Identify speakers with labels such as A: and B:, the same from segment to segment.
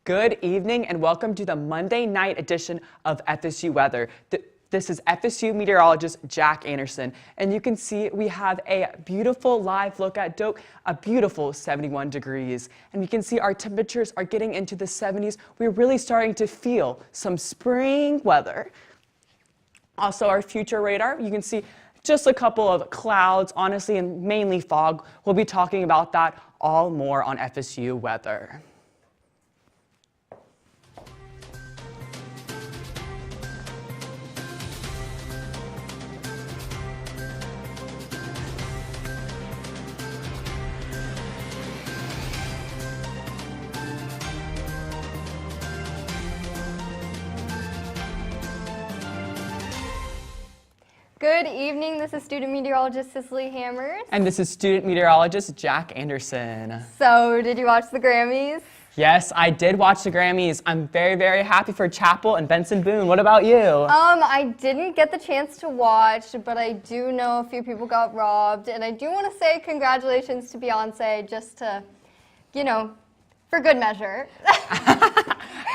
A: Good evening and welcome to the Monday night edition of FSU Weather. This is FSU meteorologist Jack Anderson, and you can see we have a beautiful live look at Doak, a beautiful 71 degrees. And you can see our temperatures are getting into the 70s. We're really starting to feel some spring weather. Also, our future radar, you can see just a couple of clouds, honestly, and mainly fog. We'll be talking about that all more on FSU Weather.
B: Good evening, this is student meteorologist Cicely Hammers.
A: And this is student meteorologist Jack Anderson.
B: So, did you watch the Grammys?
A: Yes, I did watch the Grammys. I'm very, very happy for Chapel and Benson Boone. What about you?
B: I didn't get the chance to watch, but I do know a few people got robbed. And I do want to say congratulations to Beyonce, just to, for good measure.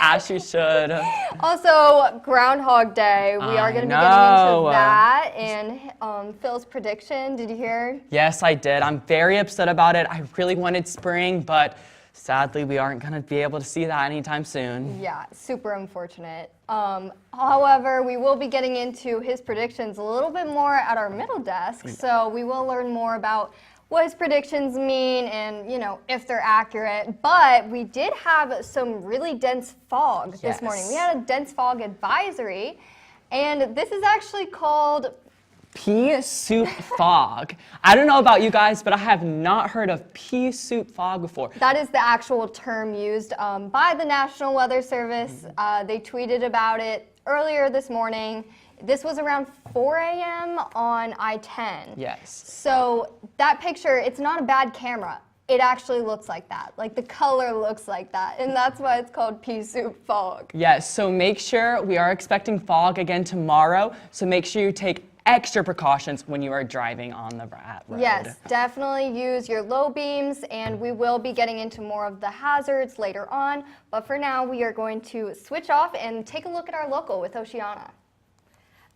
A: As you should.
B: Also, Groundhog Day. We are going to be getting into that and Phil's prediction. Did you hear?
A: Yes, I did. I'm very upset about it. I really wanted spring, but sadly, we aren't going to be able to see that anytime soon.
B: Yeah, super unfortunate. However, we will be getting into his predictions a little bit more at our middle desk, so we will learn more about what his predictions mean and, if they're accurate. But we did have some really dense fog this morning. We had a dense fog advisory, and this is actually called
A: pea soup fog. I don't know about you guys, but I have not heard of pea soup fog before.
B: That is the actual term used by the National Weather Service. They tweeted about it earlier this morning. This was around 4 a.m. on I-10.
A: Yes.
B: So that picture, it's not a bad camera. It actually looks like that. Like the color looks like that. And that's why it's called pea soup fog.
A: Yes, so make sure we are expecting fog again tomorrow. So make sure you take extra precautions when you are driving on the road.
B: Yes, definitely use your low beams, and we will be getting into more of the hazards later on. But for now, we are going to switch off and take a look at our local with Oceana.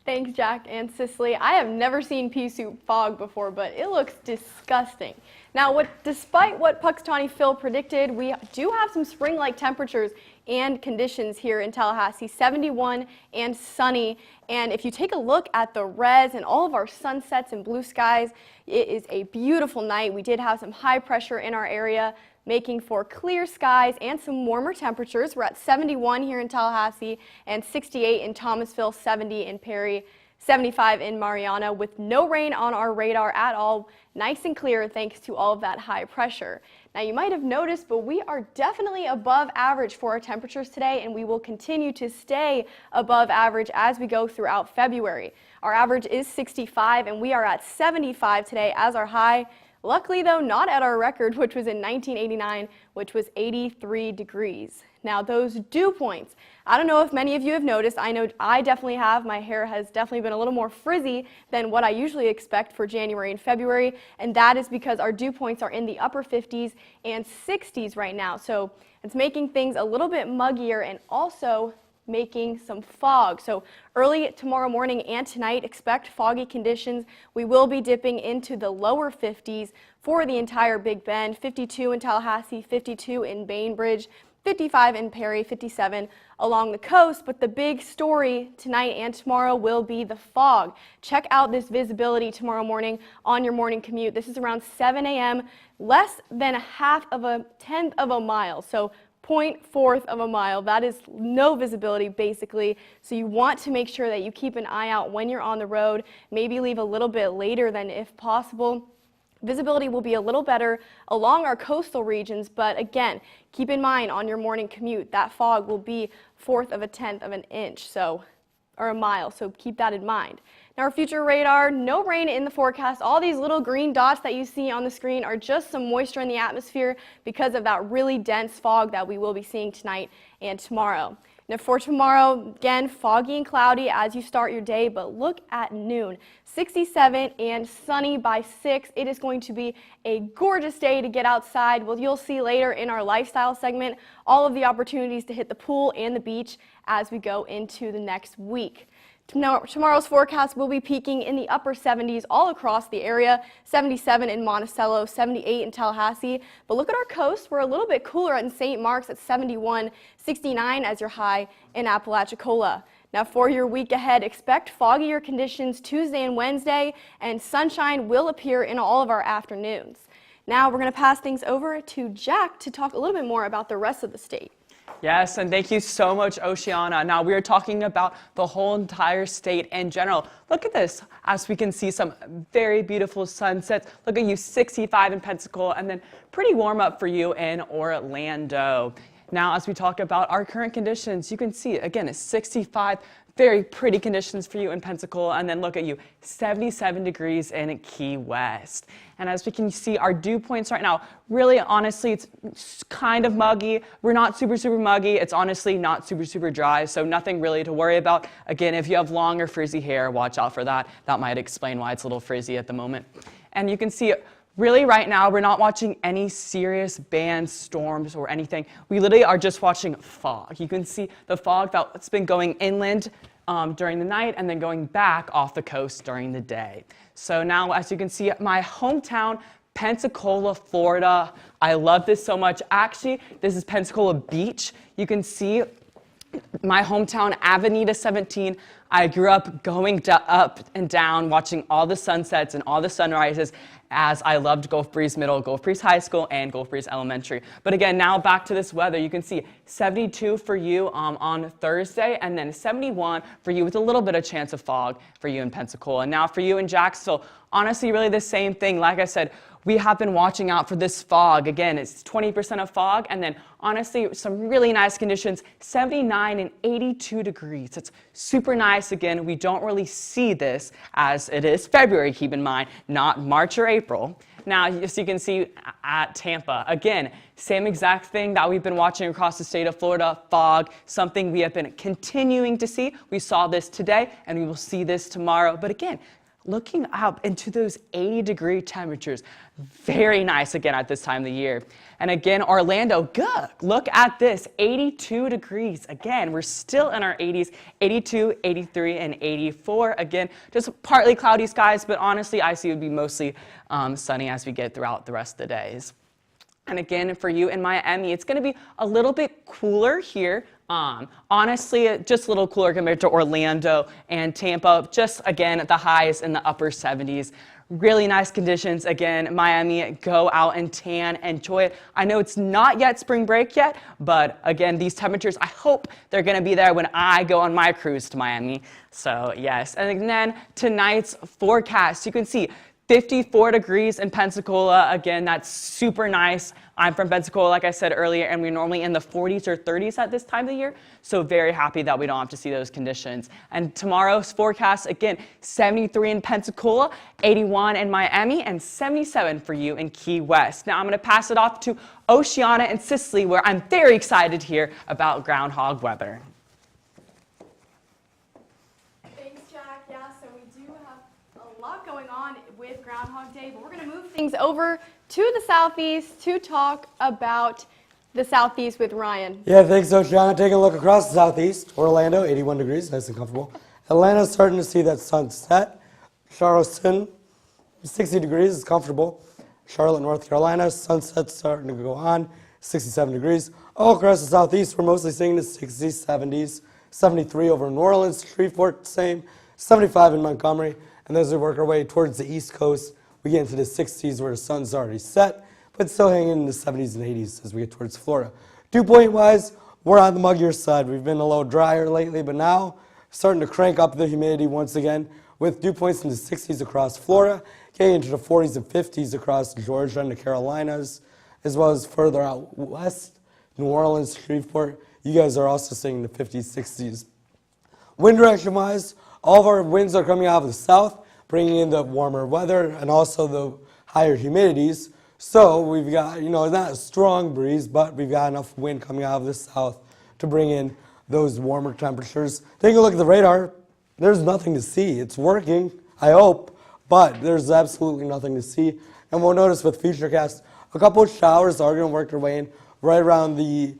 C: Thanks, Jack and Cicely. I have never seen pea soup fog before, but it looks disgusting. Now, despite what Puxatawny Phil predicted, we do have some spring-like temperatures and conditions here in Tallahassee, 71 and sunny. And if you take a look at the res and all of our sunsets and blue skies, it is a beautiful night. We did have some high pressure in our area, making for clear skies and some warmer temperatures. We're at 71 here in Tallahassee and 68 in Thomasville, 70 in Perry, 75 in Mariana, with no rain on our radar at all. Nice and clear thanks to all of that high pressure. Now, you might have noticed, but we are definitely above average for our temperatures today, and we will continue to stay above average as we go throughout February. Our average is 65, and we are at 75 today as our high. Luckily, though, not at our record, which was in 1989, which was 83 degrees. Now, those dew points, I don't know if many of you have noticed. I know I definitely have. My hair has definitely been a little more frizzy than what I usually expect for January and February, and that is because our dew points are in the upper 50s and 60s right now. So it's making things a little bit muggier and also making some fog. So early tomorrow morning and tonight, expect foggy conditions. We will be dipping into the lower 50s for the entire Big Bend, 52 in Tallahassee, 52 in Bainbridge, 55 in Perry, 57 along the coast. But the big story tonight and tomorrow will be the fog. Check out this visibility tomorrow morning on your morning commute. This is around 7 a.m., less than a tenth of a mile. So 0.4 of a mile. That is no visibility, basically. So you want to make sure that you keep an eye out when you're on the road. Maybe leave a little bit later than if possible. Visibility will be a little better along our coastal regions, but again, keep in mind on your morning commute, that fog will be 1/4 of a tenth of an inch, or a mile, so keep that in mind. Now our future radar, no rain in the forecast. All these little green dots that you see on the screen are just some moisture in the atmosphere because of that really dense fog that we will be seeing tonight and tomorrow. Now for tomorrow, again, foggy and cloudy as you start your day, but look at noon, 67 and sunny by 6. It is going to be a gorgeous day to get outside. Well, you'll see later in our lifestyle segment all of the opportunities to hit the pool and the beach as we go into the next week. Tomorrow's forecast will be peaking in the upper 70s all across the area, 77 in Monticello, 78 in Tallahassee. But look at our coast. We're a little bit cooler in St. Mark's at 71, 69 as your high in Apalachicola. Now for your week ahead, expect foggier conditions Tuesday and Wednesday, and sunshine will appear in all of our afternoons. Now we're going to pass things over to Jack to talk a little bit more about the rest of the state.
A: Yes, and thank you so much, Oceana. Now we are talking about the whole entire state in general. Look at this, as we can see some very beautiful sunsets. Look at you, 65 in Pensacola, and then pretty warm up for you in Orlando. Now, as we talk about our current conditions, you can see, again, it's 65, very pretty conditions for you in Pensacola, and then look at you, 77 degrees in Key West. And as we can see, our dew points right now, really honestly, it's kind of muggy. We're not super, super muggy. It's honestly not super, super dry, so nothing really to worry about. Again, if you have long or frizzy hair, watch out for that. That might explain why it's a little frizzy at the moment. And you can see, really right now, we're not watching any serious band storms or anything. We literally are just watching fog. You can see the fog that's been going inland during the night and then going back off the coast during the day. So now, as you can see, my hometown, Pensacola, Florida. I love this so much. Actually, this is Pensacola Beach. You can see my hometown, Avenida 17. I grew up going up and down, watching all the sunsets and all the sunrises, as I loved Gulf Breeze Middle, Gulf Breeze High School, and Gulf Breeze Elementary. But again, now back to this weather. You can see 72 for you on Thursday, and then 71 for you with a little bit of chance of fog for you in Pensacola. And now for you in Jacksonville, honestly, really the same thing. Like I said, we have been watching out for this fog. Again, it's 20% of fog, and then honestly, some really nice conditions, 79 and 82 degrees. It's super nice. Again, we don't really see this as it is February, keep in mind, not March or April. Now, as you can see at Tampa, again, same exact thing that we've been watching across the state of Florida, fog, something we have been continuing to see. We saw this today, and we will see this tomorrow. But again, looking out into those 80-degree temperatures, very nice again at this time of the year. And again, Orlando, good. Look at this, 82 degrees. Again, we're still in our 80s, 82, 83, and 84. Again, just partly cloudy skies, but honestly, I see it would be mostly sunny as we get throughout the rest of the days. And again, for you in Miami, it's going to be a little bit cooler here. Honestly, just a little cooler compared to Orlando and Tampa. Just, again, the highs in the upper 70s. Really nice conditions. Again, Miami, go out and tan, enjoy it. I know it's not yet spring break yet, but again, these temperatures, I hope they're going to be there when I go on my cruise to Miami. So, yes. And then tonight's forecast, you can see 54 degrees in Pensacola. Again, that's super nice. I'm from Pensacola, like I said earlier, and we're normally in the 40s or 30s at this time of the year. So very happy that we don't have to see those conditions. And tomorrow's forecast, again, 73 in Pensacola, 81 in Miami, and 77 for you in Key West. Now I'm going to pass it off to Oceana and Sicily, where I'm very excited to hear about groundhog weather.
C: Going on with Groundhog Day, but we're going to move things over to the southeast to talk about the southeast with Ryan.
D: Yeah, thanks, Oceana. Taking a look across the southeast, Orlando, 81 degrees, nice and comfortable. Atlanta's starting to see that sunset. Charleston, 60 degrees, is comfortable. Charlotte, North Carolina, sunset's starting to go on, 67 degrees. All across the southeast, we're mostly seeing the 60s, 70s, 73 over New Orleans, Shreveport, same, 75 in Montgomery. And as we work our way towards the East Coast, we get into the 60s where the sun's already set, but still hanging in the 70s and 80s as we get towards Florida. Dew point-wise, we're on the muggier side. We've been a little drier lately, but now starting to crank up the humidity once again with dew points in the 60s across Florida, getting into the 40s and 50s across Georgia and the Carolinas, as well as further out west, New Orleans, Shreveport. You guys are also seeing the 50s, 60s. Wind direction-wise, All of our winds are coming out of the south, bringing in the warmer weather and also the higher humidities. So we've got, not a strong breeze, but we've got enough wind coming out of the south to bring in those warmer temperatures. Take a look at the radar. There's nothing to see. It's working, I hope, but there's absolutely nothing to see. And we'll notice with Futurecast, a couple of showers are going to work their way in right around the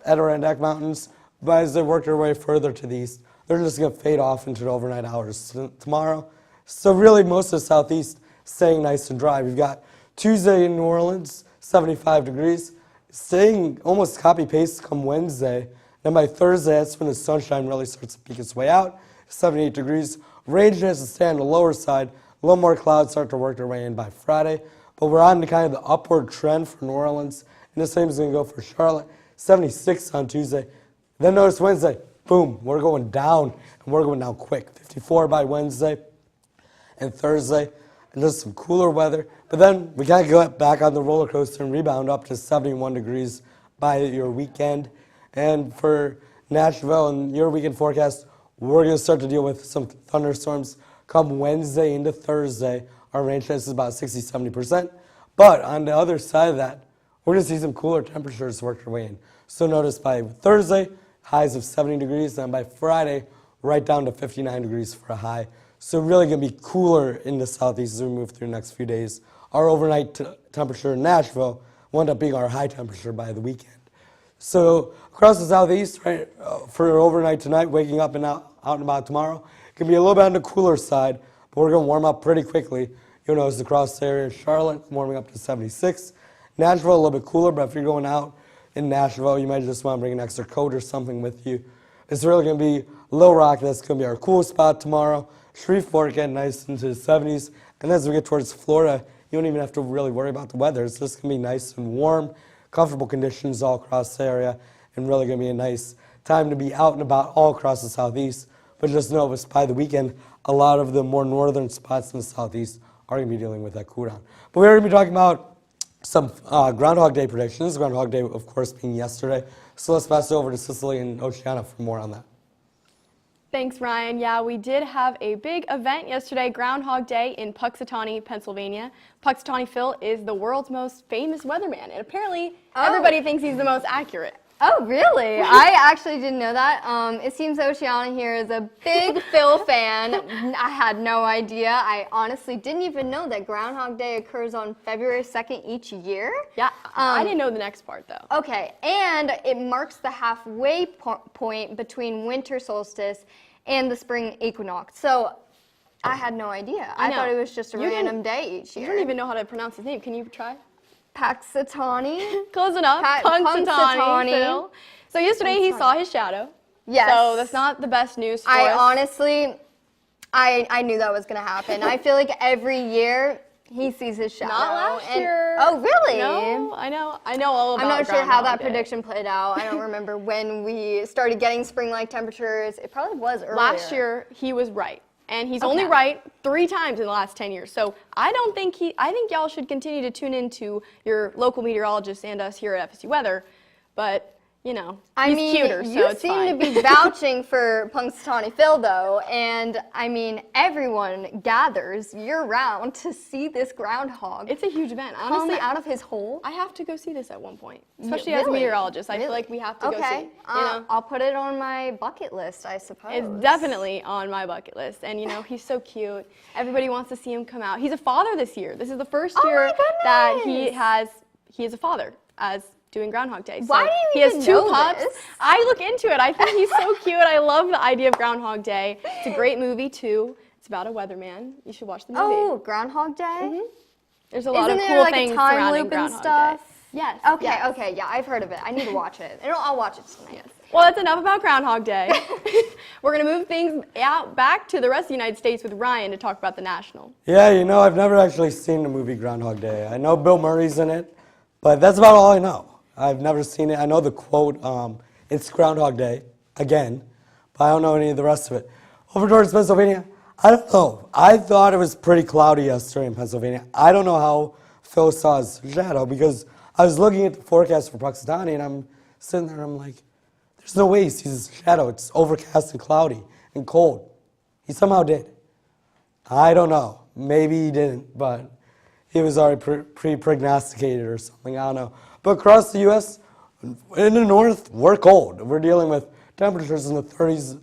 D: Adirondack Mountains, but as they work their way further to the east, they're just going to fade off into the overnight hours tomorrow. So really, most of the southeast staying nice and dry. We've got Tuesday in New Orleans, 75 degrees, staying almost copy-paste come Wednesday. Then by Thursday, that's when the sunshine really starts to peek its way out, 78 degrees. Rain chance to stay on the lower side. A little more clouds start to work their way in by Friday. But we're on kind of the upward trend for New Orleans. And the same is going to go for Charlotte, 76 on Tuesday. Then notice Wednesday, boom, we're going down. And we're going down quick. 54 by Wednesday and Thursday. And just some cooler weather. But then we got to go back on the roller coaster and rebound up to 71 degrees by your weekend. And for Nashville and your weekend forecast, we're going to start to deal with some thunderstorms come Wednesday into Thursday. Our rain chance is about 60-70%. But on the other side of that, we're going to see some cooler temperatures work their way in. So notice by Thursday, highs of 70 degrees. And by Friday, right down to 59 degrees for a high. So really going to be cooler in the southeast as we move through the next few days. Our overnight temperature in Nashville will end up being our high temperature by the weekend. So across the southeast, right, for overnight tonight, waking up and out and about tomorrow, it can be a little bit on the cooler side, but we're going to warm up pretty quickly. You'll notice across the area, Charlotte warming up to 76. Nashville a little bit cooler, but if you're going out in Nashville, you might just want to bring an extra coat or something with you. It's really going to be Little Rock. That's going to be our cool spot tomorrow. Shreveport getting nice into the 70s. And as we get towards Florida, you don't even have to really worry about the weather. It's just going to be nice and warm, comfortable conditions all across the area, and really going to be a nice time to be out and about all across the southeast. But just know, by the weekend, a lot of the more northern spots in the southeast are going to be dealing with that cool down. But we're going to be talking about some Groundhog Day predictions. Groundhog Day, of course, being yesterday. So let's pass it over to Cicely and Oceana for more on that.
C: Thanks, Ryan. Yeah, we did have a big event yesterday, Groundhog Day in Puxatawney, Pennsylvania. Puxatawney Phil is the world's most famous weatherman, and apparently everybody thinks he's the most accurate.
B: Oh, really? I actually didn't know that. It seems Oceana here is a big Phil fan. I had no idea. I honestly didn't even know that Groundhog Day occurs on February 2nd each year.
C: Yeah, I didn't know the next part, though.
B: Okay, and it marks the halfway point between winter solstice and the spring equinox. So I had no idea. I thought it was just a random day each year.
C: You don't even know how to pronounce his name. Can you try?
B: Puxatawney.
C: Close enough. Punxsutawney Phil. So yesterday he saw his shadow.
B: Yes.
C: So that's not the best news for us.
B: Honestly, I knew that was going to happen. I feel like every year he sees his shadow.
C: Not last year.
B: Oh, really?
C: No, I know all about
B: I'm not sure how that
C: Day.
B: prediction played out. I don't remember when we started getting spring-like temperatures. It probably was earlier.
C: Last year he was right. And he's only right 3 times in the last 10 years. So I think y'all should continue to tune into your local meteorologists and us here at FSU Weather. But, he's cuter, so it's fine.
B: You seem to be vouching for Punxsutawney Phil, though. And, everyone gathers year-round to see this groundhog.
C: It's a huge event. Honestly,
B: come out of his hole.
C: I have to go see this at one point, especially as a meteorologist. I feel like we have to go see.
B: I'll put it on my bucket list, I suppose.
C: It's definitely on my bucket list. And, he's so cute. Everybody wants to see him come out. He's a father this year. This is the first year that he is a father as doing Groundhog Day. So
B: why do
C: he
B: you
C: has
B: even
C: 2
B: know
C: pups.
B: this?
C: I look into it. I think he's so cute. I love the idea of Groundhog Day. It's a great movie, too. It's about a weatherman. You should watch the movie.
B: Oh, Groundhog Day?
C: Mm-hmm. There's a lot of
B: Isn't
C: cool
B: there like
C: things
B: a time
C: surrounding
B: loop and
C: Groundhog
B: stuff?
C: Day. Yes.
B: Okay, yeah, I've heard of it. I need to watch it. I'll watch it tonight.
C: Yes. Well, that's enough about Groundhog Day. We're going to move things out back to the rest of the United States with Ryan to talk about the National.
D: Yeah, I've never actually seen the movie Groundhog Day. I know Bill Murray's in it, but that's about all I know. I've never seen it. I know the quote, it's Groundhog Day, again, but I don't know any of the rest of it. Over towards Pennsylvania, I don't know. I thought it was pretty cloudy yesterday in Pennsylvania. I don't know how Phil saw his shadow because I was looking at the forecast for Puxatawney and I'm sitting there and I'm like, there's no way he sees his shadow. It's overcast and cloudy. and cold. He somehow did. I don't know. Maybe he didn't, but he was already pre-prognosticated or something. I don't know. But across the U.S., in the north, we're cold. We're dealing with temperatures in the 30s,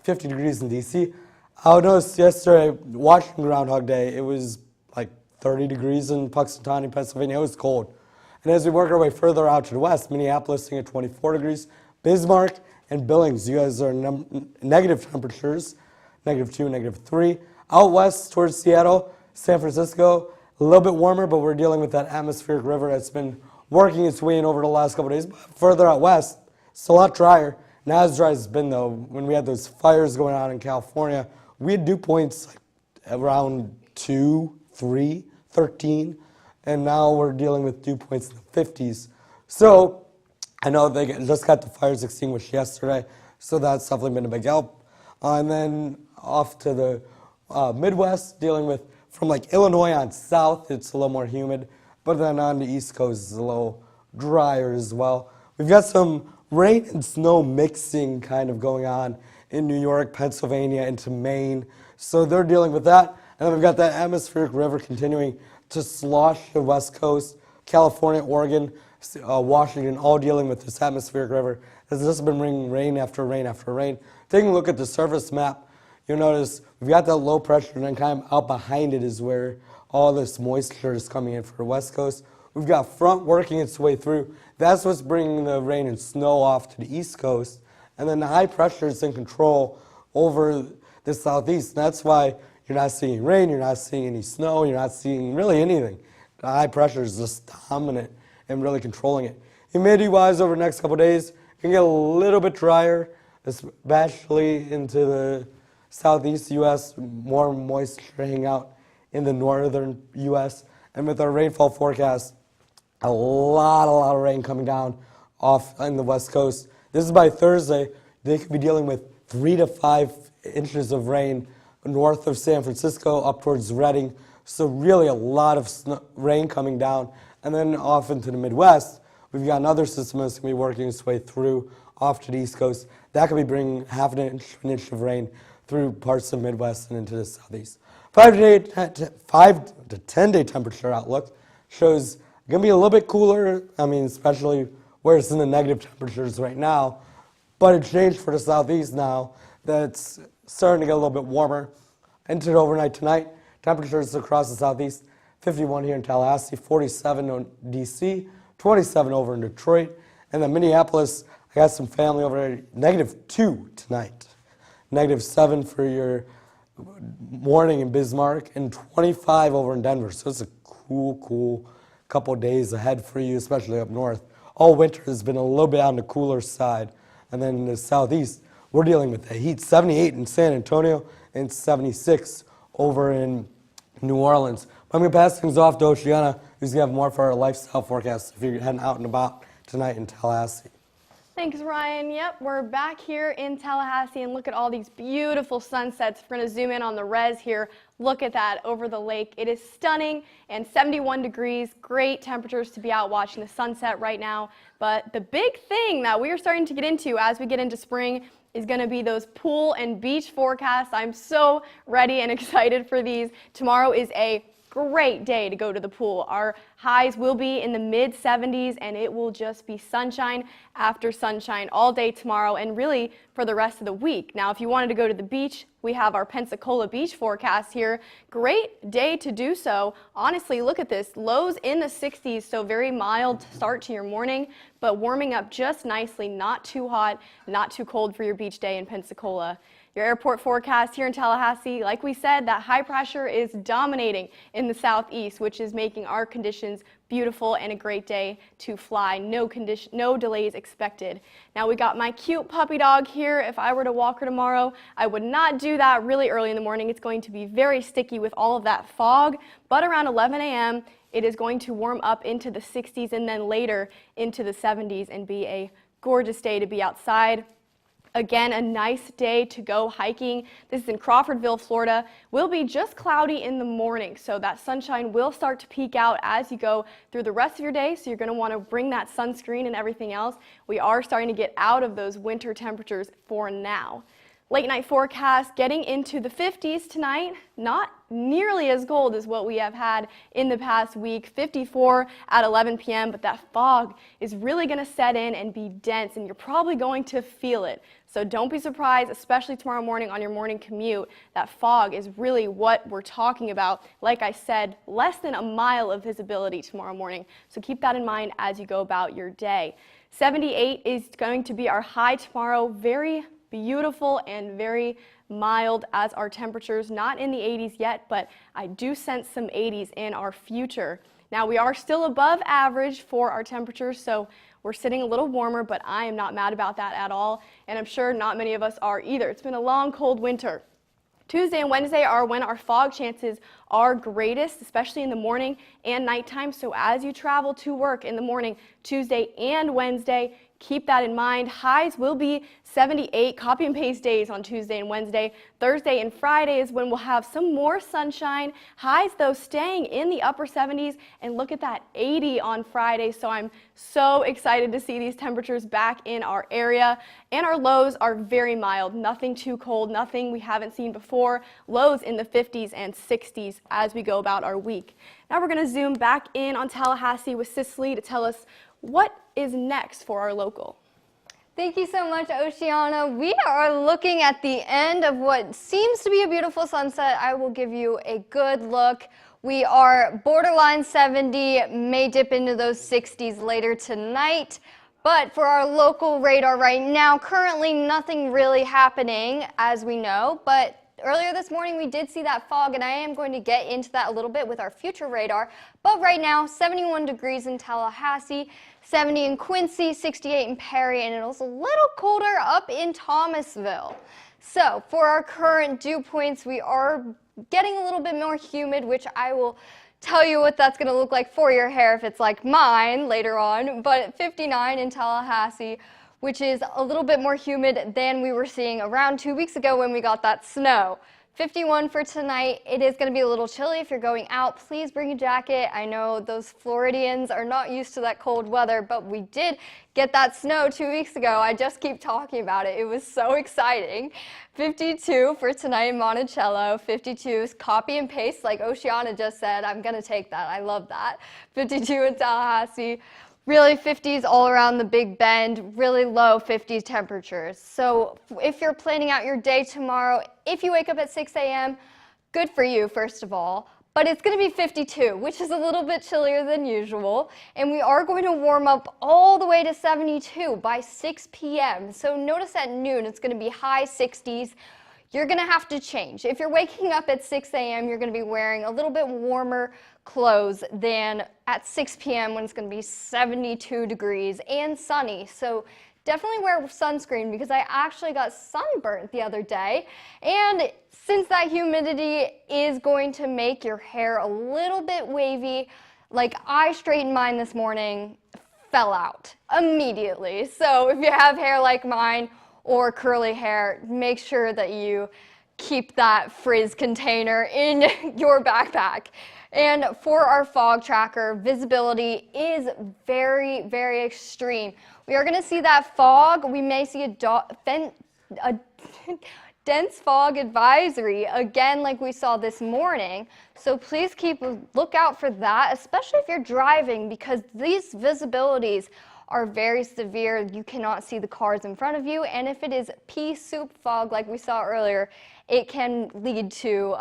D: 50 degrees in D.C. I noticed yesterday, Washington Groundhog Day, it was like 30 degrees in Puxatawny, Pennsylvania. It was cold. And as we work our way further out to the west, Minneapolis sitting at 24 degrees, Bismarck and Billings, you guys are negative temperatures, -2, -3. Out west towards Seattle, San Francisco, a little bit warmer, but we're dealing with that atmospheric river that's been working its way in over the last couple of days. But further out west, it's a lot drier. Not as dry as it's been, though. When we had those fires going on in California, we had dew points around 2, 3, 13, and now we're dealing with dew points in the 50s. So I know they just got the fires extinguished yesterday, so that's definitely been a big help. And then off to the Midwest, dealing with from like Illinois on south, it's a little more humid, but then on the East Coast, it's a little drier as well. We've got some rain and snow mixing kind of going on in New York, Pennsylvania, into Maine, so they're dealing with that. And then we've got that atmospheric river continuing to slosh the West Coast, California, Oregon, Washington, all dealing with this atmospheric river. It's just been bringing rain after rain after rain. Taking a look at the surface map, you'll notice we've got that low pressure, and then kind of out behind it is where all this moisture is coming in for the West Coast. We've got front working its way through. That's what's bringing the rain and snow off to the East Coast. And then the high pressure is in control over the Southeast. And that's why you're not seeing rain, you're not seeing any snow, you're not seeing really anything. The high pressure is just dominant and really controlling it. Humidity-wise, over the next couple of days, it can get a little bit drier, especially into the southeast U.S., more moisture hanging out in the northern U.S. And with our rainfall forecast, a lot of rain coming down off on the West Coast. This is by Thursday. They could be dealing with 3 to 5 inches of rain north of San Francisco up towards Redding. So really a lot of rain coming down. And then off into the Midwest, we've got another system that's going to be working its way through off to the East Coast. That could be bringing half an inch of rain through parts of the Midwest and into the Southeast. 5 to 10 day temperature outlook shows going to be a little bit cooler. I mean, especially where it's in the negative temperatures right now. But it changed for the Southeast now. That's starting to get a little bit warmer. Into the overnight tonight, temperatures across the Southeast, 51 here in Tallahassee, 47 in D.C., 27 over in Detroit. And then Minneapolis, I got some family over there, -2 tonight. -7 for your morning in Bismarck, and 25 over in Denver. So it's a cool couple of days ahead for you, especially up north. All winter has been a little bit on the cooler side. And then in the Southeast, we're dealing with the heat. 78 in San Antonio and 76 over in New Orleans. I'm going to pass things off to Oceana, who's going to have more for our lifestyle forecast if you're heading out and about tonight in Tallahassee.
C: Thanks, Ryan. Yep, we're back here in Tallahassee, and look at all these beautiful sunsets. We're going to zoom in on the res here. Look at that over the lake. It is stunning, and 71 degrees. Great temperatures to be out watching the sunset right now. But the big thing that we are starting to get into as we get into spring is going to be those pool and beach forecasts. I'm so ready and excited for these. Tomorrow is a great day to go to the pool. Our highs will be in the mid 70s, and it will just be sunshine after sunshine all day tomorrow and really for the rest of the week. Now, if you wanted to go to the beach, we have our Pensacola beach forecast here. Great day to do so. Honestly, look at this. Lows in the 60s, so very mild start to your morning, but warming up just nicely, not too hot, not too cold for your beach day in Pensacola. Your airport forecast here in Tallahassee, like we said, that high pressure is dominating in the southeast, which is making our conditions beautiful and a great day to fly. No delays expected. Now we got my cute puppy dog here. If I were to walk her tomorrow, I would not do that really early in the morning. It's going to be very sticky with all of that fog, but around 11 a.m., it is going to warm up into the 60s and then later into the 70s and be a gorgeous day to be outside. Again, a nice day to go hiking. This is in Crawfordville, Florida. Will be just cloudy in the morning, so that sunshine will start to peek out as you go through the rest of your day, so you're going to want to bring that sunscreen and everything else. We are starting to get out of those winter temperatures for now. late night forecast getting into the 50s tonight. Not nearly as cold as what we have had in the past week, 54 at 11 p.m., but that fog is really going to set in and be dense, and you're probably going to feel it. So don't be surprised, especially tomorrow morning on your morning commute. That fog is really what we're talking about. Like I said, less than a mile of visibility tomorrow morning. So keep that in mind as you go about your day. 78 is going to be our high tomorrow. Very beautiful and very mild as our temperatures. Not in the 80s yet, but I do sense some 80s in our future. Now we are still above average for our temperatures, so we're sitting a little warmer, but I am not mad about that at all, and I'm sure not many of us are either. It's been a long, cold winter. Tuesday and Wednesday are when our fog chances are greatest, especially in the morning and nighttime. So as you travel to work in the morning, Tuesday and Wednesday, keep that in mind. Highs will be 78, copy and paste days on Tuesday and Wednesday. Thursday and Friday is when we'll have some more sunshine. Highs, though, staying in the upper 70s, and look at that 80 on Friday. So I'm so excited to see these temperatures back in our area. And our lows are very mild, nothing too cold, nothing we haven't seen before. Lows in the 50s and 60s as we go about our week. Now we're going to zoom back in on Tallahassee with Cicely to tell us what is next for our local.
B: Thank you so much, Oceana. We are looking at the end of what seems to be a beautiful sunset. I will give you a good look. We are borderline 70, may dip into those 60s later tonight. But for our local radar right now, currently nothing really happening, as we know. But earlier this morning, we did see that fog, and I am going to get into that a little bit with our future radar. But right now, 71 degrees in Tallahassee, 70 in Quincy, 68 in Perry, and it was a little colder up in Thomasville. So for our current dew points, we are getting a little bit more humid, which I will tell you what that's going to look like for your hair if it's like mine later on. But 59 in Tallahassee, which is a little bit more humid than we were seeing around 2 weeks ago when we got that snow. 51 for tonight. It is going to be a little chilly if you're going out. Please bring a jacket. I know those Floridians are not used to that cold weather, but we did get that snow 2 weeks ago. I just keep talking about it. It was so exciting. 52 for tonight in Monticello. 52 is copy and paste like Oceana just said. I'm going to take that. I love that. 52 in Tallahassee. Really 50s all around the Big Bend, really low 50s temperatures. So if you're planning out your day tomorrow, if you wake up at 6 a.m., good for you, first of all. But it's going to be 52, which is a little bit chillier than usual. And we are going to warm up all the way to 72 by 6 p.m. So notice at noon, it's going to be high 60s. You're going to have to change. If you're waking up at 6 a.m., you're going to be wearing a little bit warmer clothes than at 6 p.m. when it's going to be 72 degrees and sunny. So definitely wear sunscreen because I actually got sunburnt the other day. And since that humidity is going to make your hair a little bit wavy, like I straightened mine this morning, fell out immediately. So if you have hair like mine, or curly hair, make sure that you keep that frizz container in your backpack. And for our fog tracker, visibility is very, very extreme. We are going to see that fog. We may see a dense fog advisory again like we saw this morning. So please keep a lookout for that, especially if you're driving, because these visibilities are very severe. You cannot see the cars in front of you, and if it is pea soup fog like we saw earlier, it can lead to,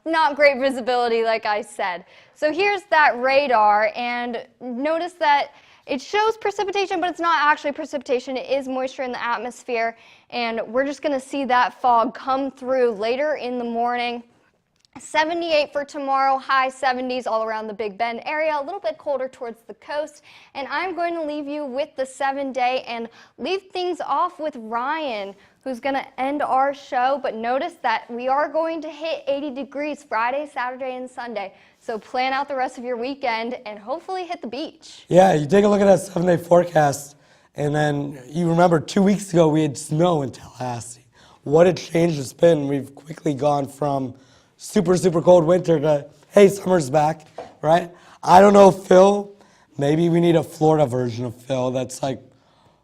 B: not great visibility like I said. So here's that radar, and notice that it shows precipitation, but it's not actually precipitation. It is moisture in the atmosphere, and we're just going to see that fog come through later in the morning. 78 for tomorrow, high 70s all around the Big Bend area, a little bit colder towards the coast. And I'm going to leave you with the 7-day and leave things off with Ryan, who's going to end our show. But notice that we are going to hit 80 degrees Friday, Saturday, and Sunday. So plan out the rest of your weekend and hopefully hit the beach.
D: Yeah, you take a look at that 7-day forecast, and then you remember 2 weeks ago we had snow in Tallahassee. What a change it's been. We've quickly gone from super, super cold winter to, hey, summer's back, right? I don't know, Phil, maybe we need a Florida version of Phil that's like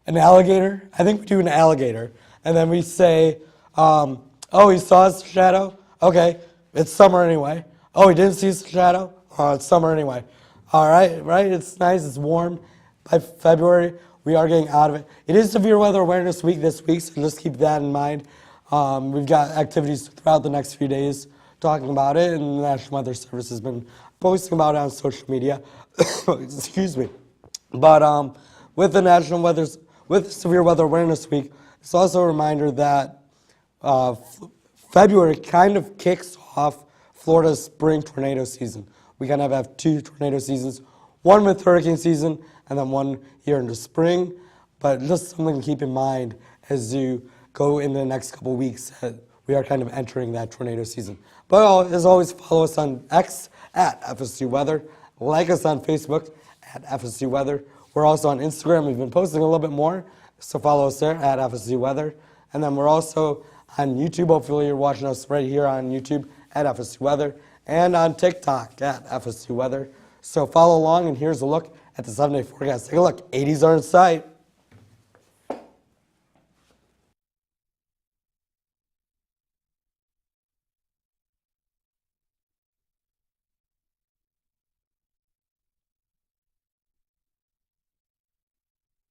D: an alligator. I think we do an alligator. And then we say, Oh, he saw his shadow? Okay, it's summer anyway. Oh, he didn't see his shadow? Oh, it's summer anyway. All right, right? It's nice, it's warm. By February, we are getting out of it. It is Severe Weather Awareness Week this week, so just keep that in mind. We've got activities throughout the next few days talking about it, and the National Weather Service has been posting about it on social media. Excuse me. But with the with Severe Weather Awareness Week, it's also a reminder that February kind of kicks off Florida's spring tornado season. We kind of have 2 tornado seasons, one with hurricane season and then one here in the spring. But just something to keep in mind as you go in the next couple of weeks that we are kind of entering that tornado season. But as always, follow us on X at FSU Weather. Like us on Facebook at FSU Weather. We're also on Instagram. We've been posting a little bit more, so follow us there at FSU Weather. And then we're also on YouTube. Hopefully you're watching us right here on YouTube at FSU Weather and on TikTok at FSU Weather. So follow along, and here's a look at the 7-day forecast. Take a look. 80s are in sight.